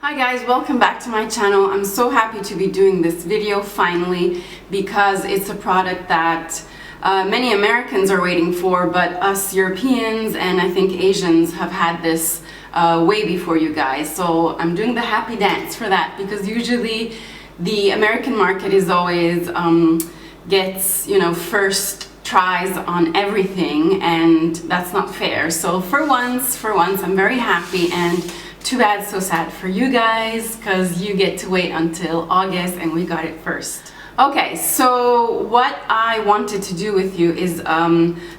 Hi guys, welcome back to my channel. I'm so happy to be doing this video finally because it's a product that many Americans are waiting for, but us Europeans and I think Asians have had this way before you guys. So I'm doing the happy dance for that because usually the American market is always gets, first tries on everything, and that's not fair. So for once I'm very happy, and too bad, so sad for you guys, because you get to wait until August and we got it first. Okay, so what I wanted to do with you is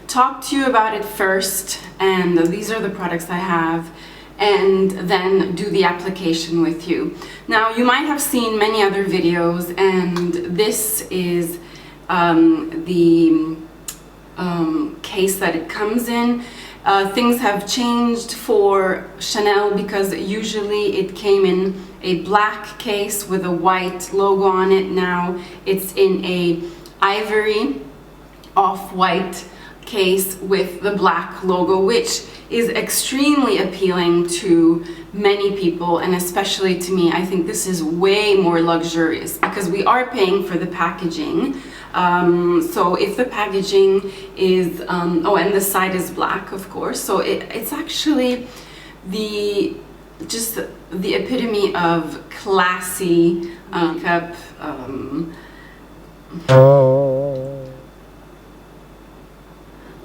talk to you about it first, and these are the products I have, and then do the application with you. Now, you might have seen many other videos, and this is the case that it comes in. Things have changed for Chanel because usually it came in a black case with a white logo on it. Now it's in a ivory off-white case with the black logo, which is extremely appealing to many people, and especially to me. I think this is way more luxurious because we are paying for the packaging. So if the packaging is, oh, and the side is black, of course, so it's actually just the epitome of classy makeup.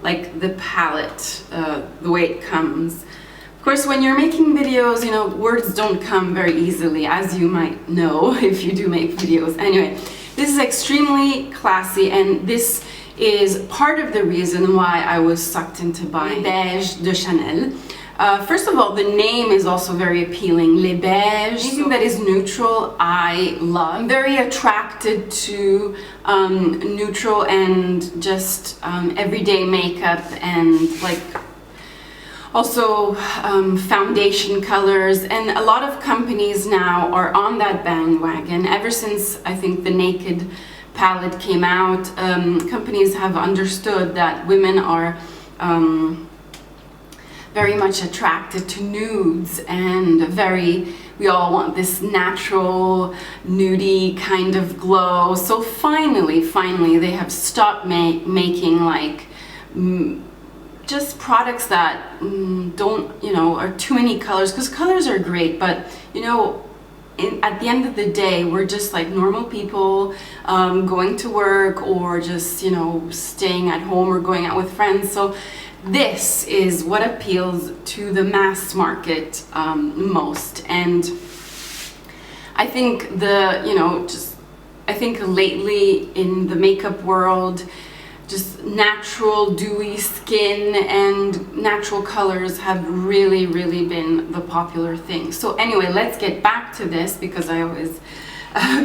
Like the palette, the way it comes. Of course, when you're making videos, words don't come very easily, as you might know if you do make videos. Anyway, this is extremely classy, and this is part of the reason why I was sucked into buying Beiges de Chanel. First of all, the name is also very appealing. Les Beiges, anything that is neutral, I love. I'm very attracted to neutral and just everyday makeup, and like also foundation colors, and a lot of companies now are on that bandwagon. Ever since I think the Naked palette came out, companies have understood that women are very much attracted to nudes, and we all want this natural nudie kind of glow. So finally they have stopped making like just products that don't, are too many colors, because colors are great, but at the end of the day, we're just like normal people going to work, or just staying at home or going out with friends. So this is what appeals to the mass market most. And I think I think lately in the makeup world, just natural dewy skin and natural colors have really been the popular thing. So anyway, let's get back to this because I always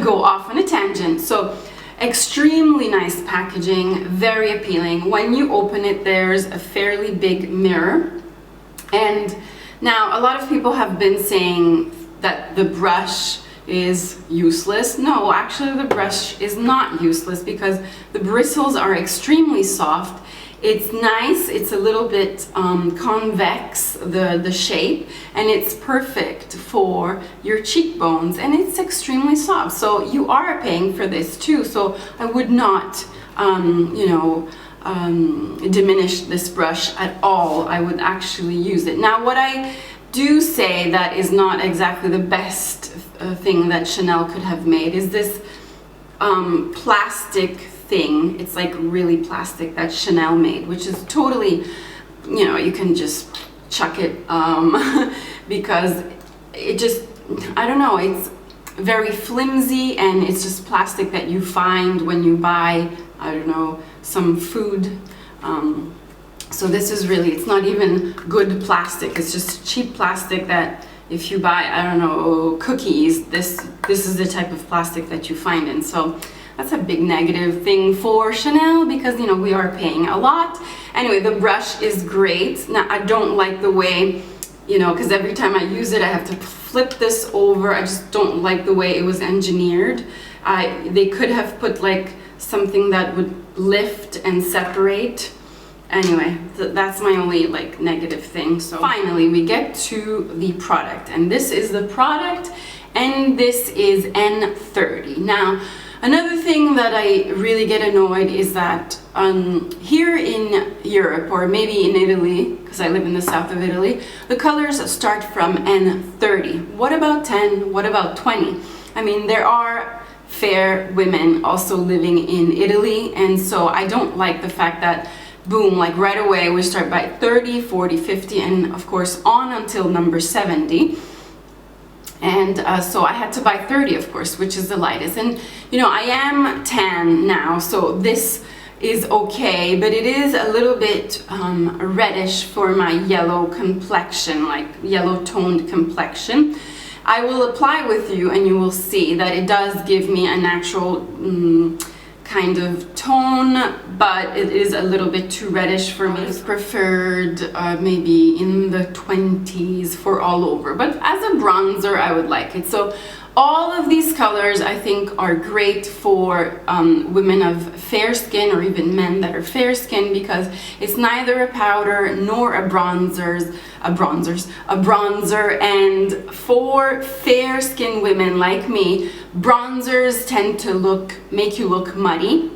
go off on a tangent. So extremely nice packaging, very appealing. When you open it, there's a fairly big mirror. And now a lot of people have been saying that the brush is useless. No, actually the brush is not useless because the bristles are extremely soft. It's nice, it's a little bit convex, the shape, and it's perfect for your cheekbones, and it's extremely soft. So you are paying for this too, so I would not diminish this brush at all. I would actually use it. Now, what I do say that is not exactly the best thing that Chanel could have made is this plastic thing. It's like really plastic that Chanel made, which is totally, you can just chuck it because it just, I don't know, it's very flimsy, and it's just plastic that you find when you buy, I don't know, some food. So this is really, it's not even good plastic, it's just cheap plastic that if you buy, I don't know, cookies, this is the type of plastic that you find in. So that's a big negative thing for Chanel because, we are paying a lot. Anyway, the brush is great. Now, I don't like the way, because every time I use it, I have to flip this over. I just don't like the way it was engineered. They could have put like something that would lift and separate anyway, that's my only like negative thing. So finally we get to the product, and this is the product, and this is N30. Now another thing that I really get annoyed is that here in Europe, or maybe in Italy, because I live in the south of Italy, the colors start from N30. What about 10? What about 20? I mean, there are fair women also living in Italy, and so I don't like the fact that boom, like right away we start by 30, 40, 50, and of course on until number 70. And so I had to buy 30, of course, which is the lightest. And you know, I am tan now, so this is okay, but it is a little bit reddish for my yellow complexion, like yellow toned complexion. I will apply with you and you will see that it does give me a natural kind of tone, but it is a little bit too reddish for me. It's preferred maybe in the 20s for all over, but as a bronzer I would like it. So all of these colors I think are great for women of fair skin, or even men that are fair skin, because it's neither a powder nor a bronzer. And for fair skin women like me, bronzers tend to make you look muddy,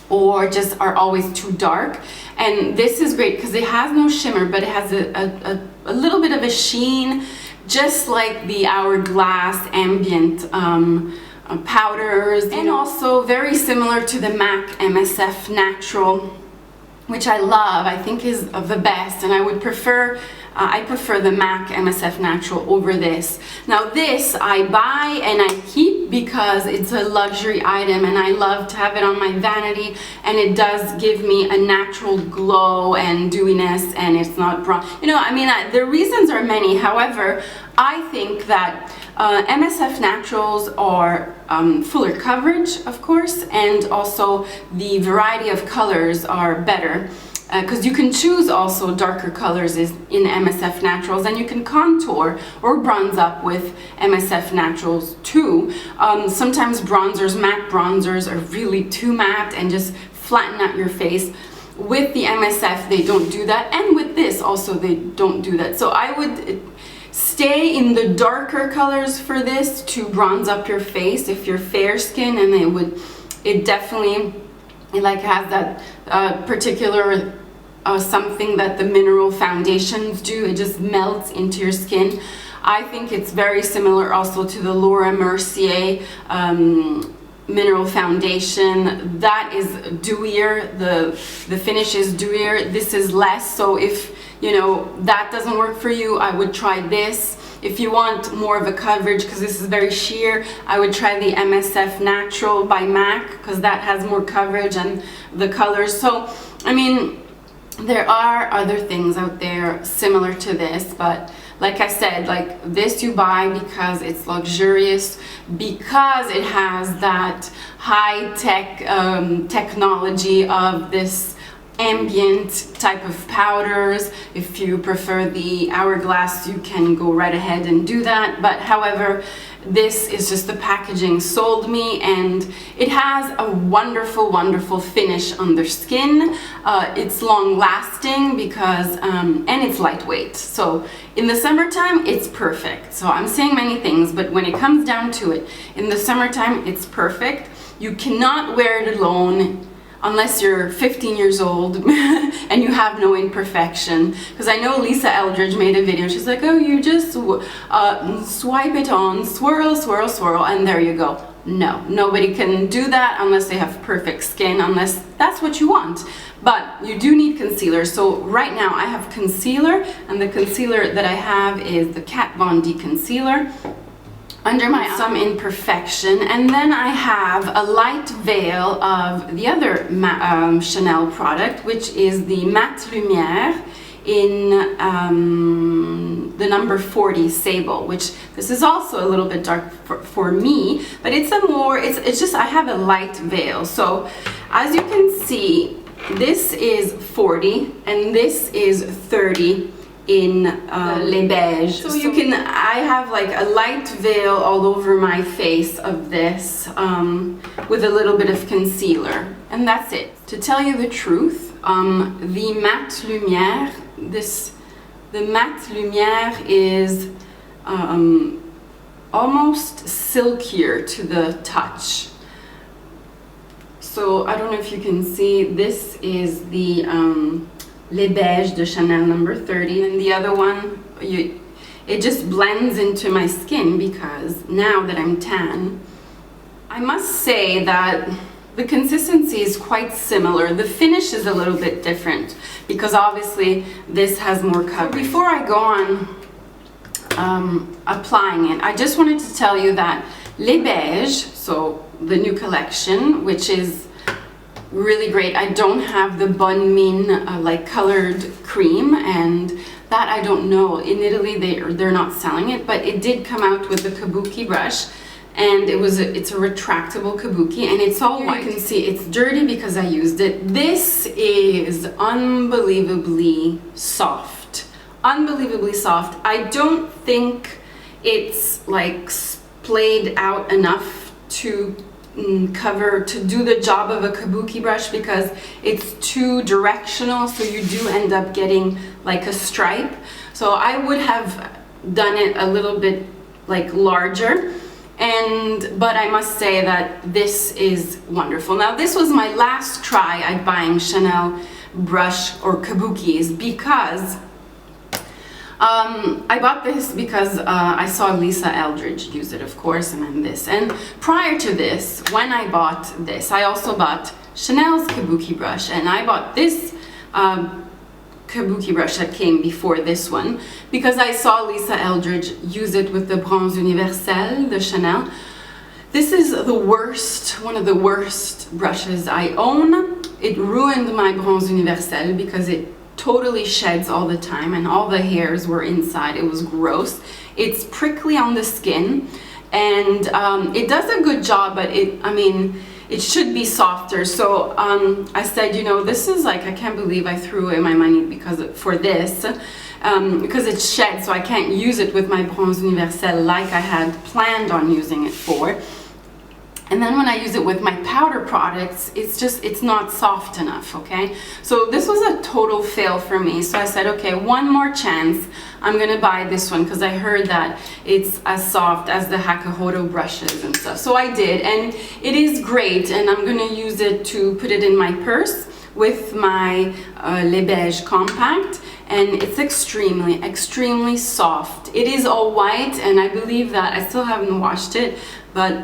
or just are always too dark. And this is great because it has no shimmer, but it has a little bit of a sheen, just like the Hourglass ambient powders, and also very similar to the MAC MSF Natural, which I love. I think is the best, and I would prefer I prefer the MAC MSF Natural over this. Now this I buy and I keep because it's a luxury item and I love to have it on my vanity, and it does give me a natural glow and dewiness, and it's not brown. You know, I mean, the reasons are many. However, I think that MSF Naturals are fuller coverage, of course, and also the variety of colors are better. Because you can choose also darker colors in MSF Naturals, and you can contour or bronze up with MSF Naturals too. Sometimes bronzers, matte bronzers, are really too matte and just flatten out your face. With the MSF they don't do that, and with this also they don't do that. So I would stay in the darker colors for this to bronze up your face if you're fair skin, and it definitely like has that particular something that the mineral foundations do. It just melts into your skin. I think it's very similar also to the Laura Mercier mineral foundation. That is dewier, the finish is dewier. This is less, so if you know that doesn't work for you, I would try this. If you want more of a coverage, because this is very sheer, I would try the MSF Natural by MAC, because that has more coverage and the colors. So I mean, there are other things out there similar to this, but like I said, like this you buy because it's luxurious, because it has that high-tech technology of this ambient type of powders. If you prefer the Hourglass, you can go right ahead and do that, but however, this is just the packaging sold me, and it has a wonderful finish on their skin. It's long lasting because and it's lightweight, so in the summertime it's perfect. So I'm saying many things, but when it comes down to it, in the summertime it's perfect. You cannot wear it alone unless you're 15 years old and you have no imperfection. Because I know Lisa Eldridge made a video, she's like, oh, you just swipe it on, swirl, swirl, swirl, and there you go. No, nobody can do that unless they have perfect skin, unless that's what you want. But you do need concealer. So right now I have concealer, and the concealer that I have is the Kat Von D concealer under my some imperfection, and then I have a light veil of the other Chanel product, which is the Matte Lumière in the number 40 Sable, which this is also a little bit dark for me, but it's just I have a light veil. So as you can see, this is 40 and this is 30 in Les Beiges. So you can, I have like a light veil all over my face of this with a little bit of concealer, and that's it. To tell you the truth, The matte lumière, the matte lumière is almost silkier to the touch. So I don't know if you can see, this is the Les Beiges de Chanel number 30, and the other one, it just blends into my skin because now that I'm tan, I must say that the consistency is quite similar. The finish is a little bit different because obviously this has more coverage. So before I go on applying it, I just wanted to tell you that Les Beiges, so the new collection, which is really great. I don't have the Bonne Mine like colored cream, and that I don't know. In Italy they're not selling it, but it did come out with the kabuki brush, and it's a retractable kabuki, and it's all white. You can see it's dirty because I used it. This is unbelievably soft. Unbelievably soft. I don't think it's like splayed out enough to do the job of a kabuki brush because it's too directional, so you do end up getting like a stripe. So I would have done it a little bit like larger, but I must say that this is wonderful. Now this was my last try at buying Chanel brush or kabukis because I bought this because I saw Lisa Eldridge use it, of course, and then this. And prior to this, when I bought this, I also bought Chanel's kabuki brush, and I bought this kabuki brush that came before this one because I saw Lisa Eldridge use it with the Bronze Universelle de Chanel. This is the worst, one of the worst brushes I own. It ruined my Bronze Universelle because it totally sheds all the time and all the hairs were inside. It was gross. It's prickly on the skin, and it does a good job, but it should be softer. So I said, you know, this is like, I can't believe I threw away my money because it sheds, so I can't use it with my Bronze Universelle like I had planned on using it for. And then when I use it with my powder products, it's not soft enough, okay? So this was a total fail for me. So I said, okay, one more chance. I'm gonna buy this one because I heard that it's as soft as the Hakuhodo brushes and stuff. So I did, and it is great, and I'm gonna use it to put it in my purse with my Les Beiges Compact, and it's extremely, extremely soft. It is all white, and I believe that, I still haven't washed it, but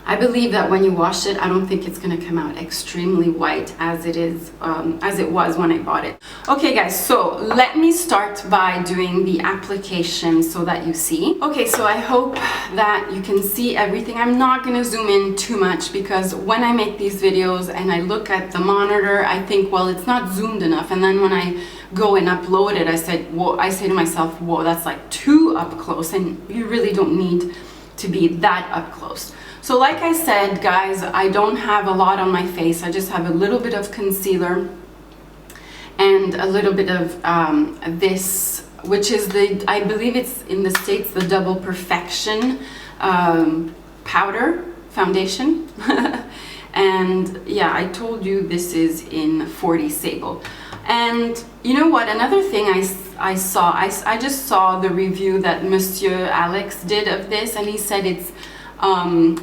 I believe that when you wash it, I don't think it's gonna come out extremely white as it is, as it was when I bought it. Okay guys, so let me start by doing the application so that you see. Okay, so I hope that you can see everything. I'm not gonna zoom in too much because when I make these videos and I look at the monitor, I think, well, it's not zoomed enough. And then when I go and upload it, I say to myself, whoa, that's like too up close, and you really don't need to be that up close. So like I said, guys, I don't have a lot on my face. I just have a little bit of concealer and a little bit of this, which is I believe it's in the States, the Double Perfection powder foundation. And yeah, I told you this is in 40 Sable. And you know what, another thing I just saw the review that Monsieur Alex did of this, and he said it's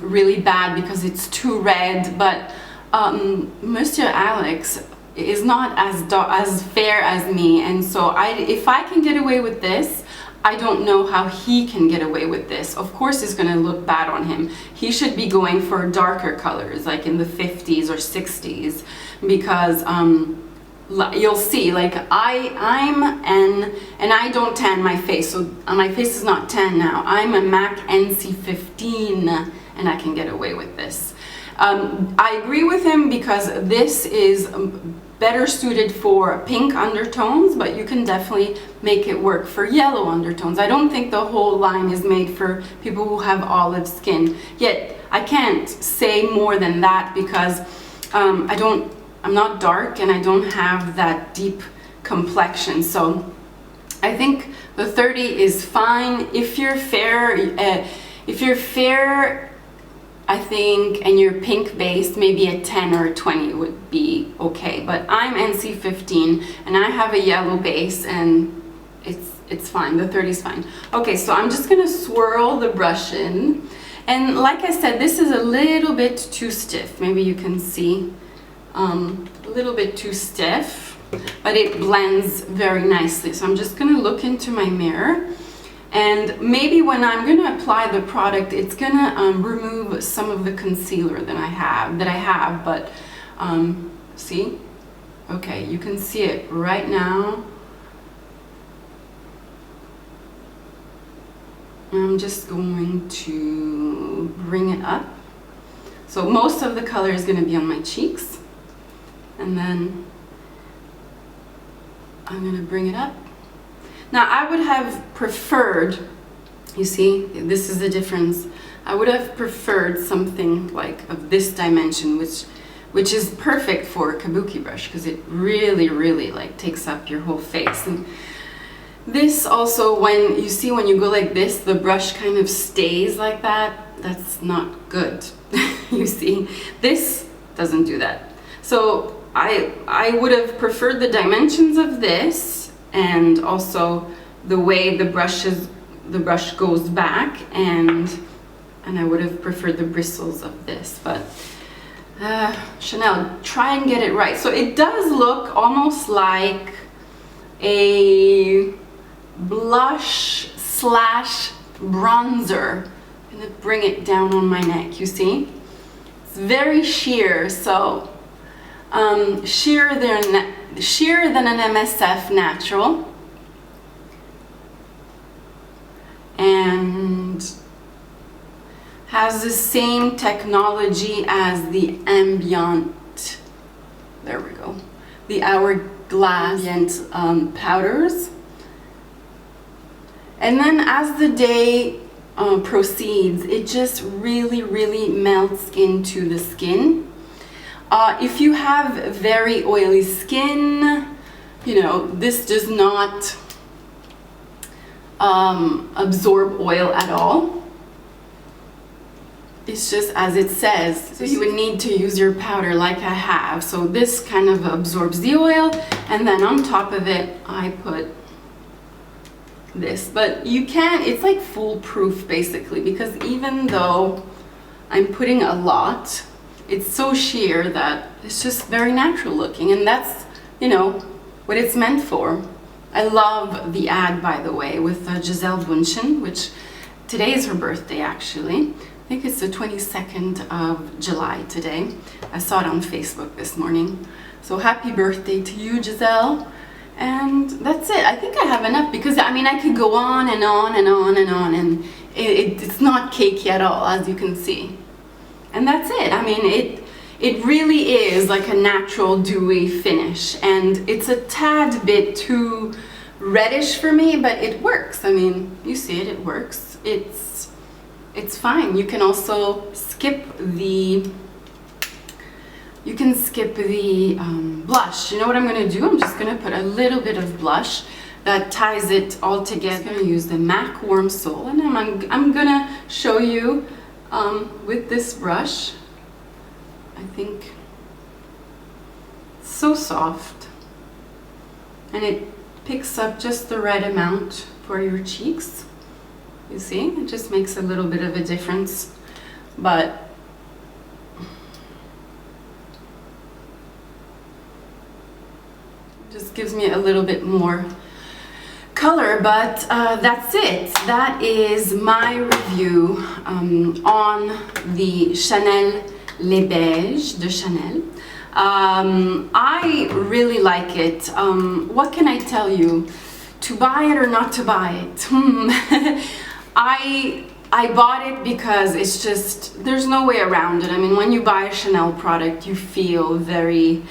really bad because it's too red, but Monsieur Alex is not as fair as me, and so if I can get away with this, I don't know how he can get away with this. Of course it's gonna look bad on him. He should be going for darker colors, like in the 50s or 60s, because you'll see, like and I don't tan my face, so my face is not tan now. I'm a MAC NC15 and I can get away with this. I agree with him because this is better suited for pink undertones, but you can definitely make it work for yellow undertones. I don't think the whole line is made for people who have olive skin. Yet I can't say more than that because I'm not dark and I don't have that deep complexion. So I think the 30 is fine. If you're fair, I think, and you're pink based, maybe a 10 or a 20 would be okay. But I'm NC 15 and I have a yellow base, and it's fine. The 30 is fine. Okay, so I'm just gonna swirl the brush in. And like I said, this is a little bit too stiff. Maybe you can see a little bit too stiff, but it blends very nicely. So I'm just gonna look into my mirror, and maybe when I'm gonna apply the product, it's gonna remove some of the concealer that I have, but see? Okay, you can see it right now. I'm just going to bring it up. So most of the color is going to be on my cheeks, and then I'm going to bring it up. Now I would have preferred, you see, this is the difference. I would have preferred something like of this dimension, which is perfect for a kabuki brush, because it really like takes up your whole face. And this also, when you go like this, the brush kind of stays like that. That's not good. You see, this doesn't do that. So I would have preferred the dimensions of this, and also the way the brush goes back, and I would have preferred the bristles of this. But Chanel, try and get it right. So it does look almost like a blush slash bronzer. I'm gonna bring it down on my neck, you see? It's very sheer, so sheerer than an MSF natural. And has the same technology as the ambient, there we go, the Hourglass ambient powders. And then as the day proceeds, it just really melts into the skin. If you have very oily skin, you know, this does not absorb oil at all. It's just as it says. So you would need to use your powder like I have. So this kind of absorbs the oil, and then on top of it I put this. But you can, it's like foolproof basically, because even though I'm putting a lot, it's so sheer that it's just very natural looking, and that's, you know, what it's meant for. I love the ad, by the way, with Giselle Bundchen, which today is her birthday actually. I think it's the 22nd of July today. I saw it on Facebook this morning. So happy birthday to you, Giselle. And that's it. I think I have enough, because I mean I could go on and on and on and on, and it's not cakey at all, as you can see. And that's it. I mean it really is like a natural dewy finish, and it's a tad bit too reddish for me, but it works. I mean, you see it, it works. It's fine. You can also skip the blush. You know what I'm going to do? I'm just going to put a little bit of blush that ties it all together. I'm going to use the MAC Warm Soul, and I'm going to show you with this brush. I think it's so soft, and it picks up just the right amount for your cheeks. You see, it just makes a little bit of a difference, but just gives me a little bit more color. But that's it. That is my review on the Chanel Les Beiges de Chanel. I really like it. What can I tell you? To buy it or not to buy it? I bought it because it's just, there's no way around it. I mean, when you buy a Chanel product, you feel very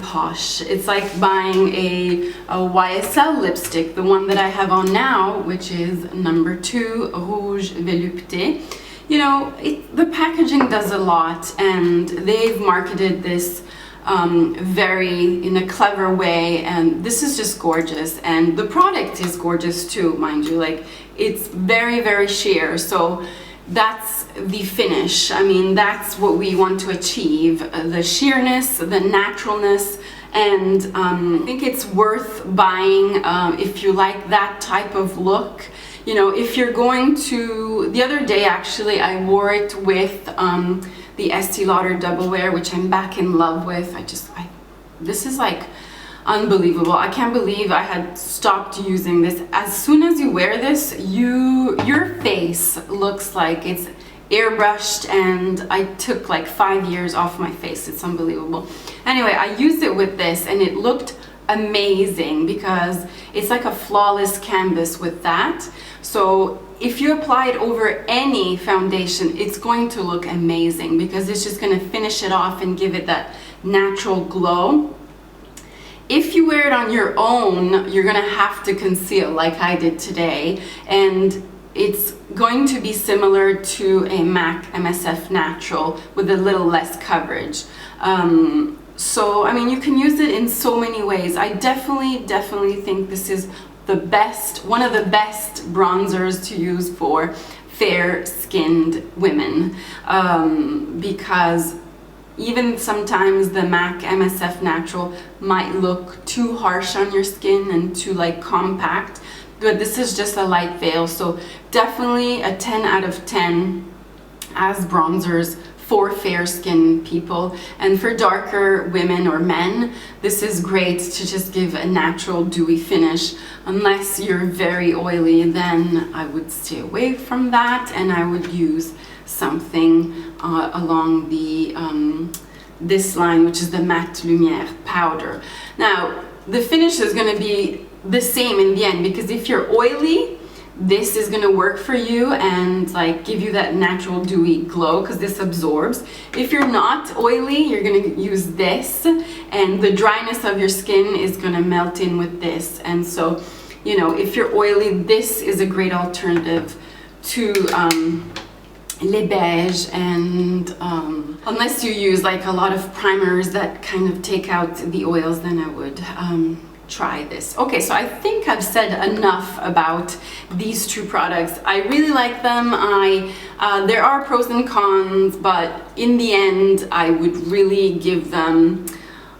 posh. It's like buying a YSL lipstick, the one that I have on now, which is number 2 Rouge Volupté. You know, the packaging does a lot, and they've marketed this in a clever way, and this is just gorgeous, and the product is gorgeous too, mind you. Like, it's very sheer, so that's the finish. I mean, that's what we want to achieve, the sheerness, the naturalness, and I think it's worth buying if you like that type of look. You know, if you're going to, the other day actually I wore it with the Estee Lauder Double Wear, which I'm back in love with. This is like unbelievable. I can't believe I had stopped using this. As soon as you wear this, your face looks like it's airbrushed, and I took like 5 years off my face. It's unbelievable. Anyway, I used it with this and it looked amazing because it's like a flawless canvas with that. So if you apply it over any foundation, it's going to look amazing because it's just going to finish it off and give it that natural glow. If you wear it on your own, you're gonna have to conceal like I did today, and it's going to be similar to a MAC MSF Natural with a little less coverage. So, I mean, you can use it in so many ways. I definitely think this is the best, one of the best bronzers to use for fair-skinned women, because even sometimes the MAC MSF Natural might look too harsh on your skin and too like compact, but this is just a light veil, so definitely a 10 out of 10 as bronzers for fair skinned people. And for darker women or men, this is great to just give a natural dewy finish. Unless you're very oily, then I would stay away from that, and I would use something along the this line, which is the Matte Lumière powder. Now, the finish is going to be the same in the end, because if you're oily, this is going to work for you and like give you that natural dewy glow because this absorbs. If you're not oily, you're going to use this, and the dryness of your skin is going to melt in with this. And so, you know, if you're oily, this is a great alternative to Les Beiges, and unless you use like a lot of primers that kind of take out the oils, then I would try this. Okay, so I think I've said enough about these two products. I really like them. There are pros and cons, but in the end, I would really give them,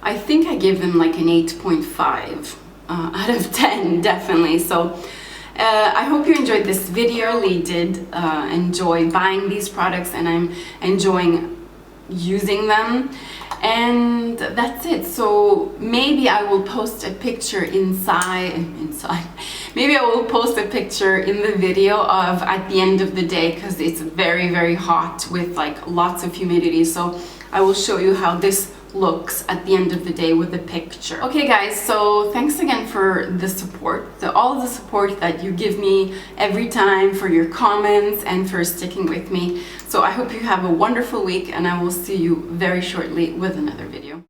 I think I give them like an 8.5 out of 10, definitely. So I hope you enjoyed this video. Lee did enjoy buying these products, and I'm enjoying using them. And that's it. So maybe I will post a picture maybe I will post a picture in the video of at the end of the day, because it's very hot with like lots of humidity. So I will show you how this looks at the end of the day with the picture. Okay guys, so thanks again for the support, all of the support that you give me every time, for your comments and for sticking with me. So I hope you have a wonderful week, and I will see you very shortly with another video.